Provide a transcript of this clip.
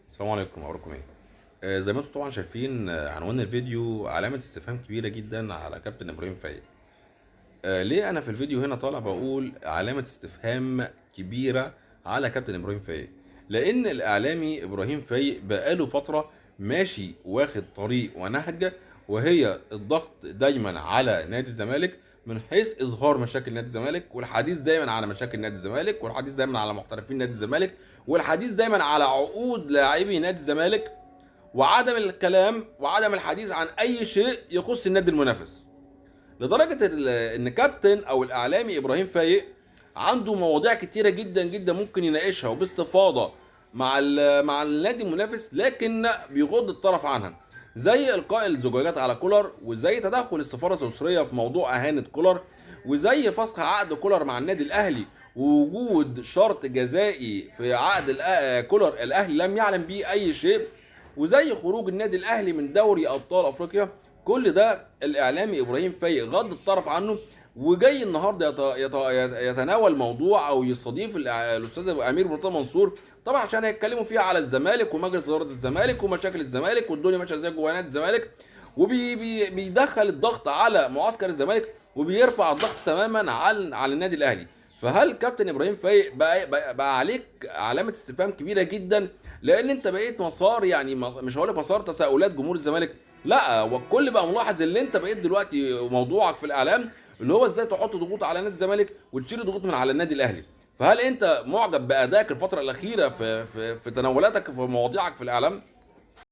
السلام عليكم، اخباركم ايه؟ زي ما انتم طبعا شايفين، عنوان الفيديو علامة استفهام كبيرة جدا على كابتن ابراهيم فايق. ليه انا في الفيديو هنا طالع بقول علامة استفهام كبيرة على كابتن ابراهيم فايق؟ لان الاعلامي ابراهيم فايق بقاله فترة ماشي واخد طريق ونهج، وهي الضغط دايما على نادي الزمالك من حيث اظهار مشاكل نادي الزمالك، والحديث دايما على مشاكل نادي الزمالك، والحديث دايما على محترفين نادي الزمالك، والحديث دايما على عقود لاعبي نادي الزمالك، وعدم الكلام وعدم الحديث عن اي شيء يخص النادي المنافس. لدرجه ان كابتن او الاعلامي ابراهيم فايق عنده مواضيع كتيره جدا جدا ممكن يناقشها وباستفاضه مع النادي المنافس، لكن بيغض الطرف عنها، زي القاء الزجاجات على كولر، وزي تدخل السفاره السويسريه في موضوع اهانه كولر، وزي فسخ عقد كولر مع النادي الاهلي، ووجود شرط جزائي في عقد كولر الاهلي لم يعلم به اي شيء، وزي خروج النادي الاهلي من دوري ابطال افريقيا. كل ده الاعلامي ابراهيم فايق غض الطرف عنه، وجاي النهارده يتناول موضوع او يستضيف الاستاذ امير مرتضى منصور، طبعا عشان يتكلموا فيها على الزمالك ومجلس اداره الزمالك ومشاكل الزمالك والدنيا ماشيه ازاي جوه نادي الزمالك، وبيدخل الضغط على معسكر الزمالك، وبيرفع الضغط تماما على النادي الاهلي. فهل كابتن ابراهيم فايق بقى عليك علامه استفهام كبيره جدا؟ لان انت بقيت مسار، يعني مش هقول لك مسار تساؤلات جمهور الزمالك، لا، والكل بقى ملاحظ اللي انت بقيت دلوقتي موضوعك في الاعلام اللي هو ازاي تحط ضغوط على نادي الزمالك وتشيل ضغوط من على النادي الاهلي. فهل انت معجب بادائك الفتره الاخيره في تناولاتك في مواضيعك في الاعلام؟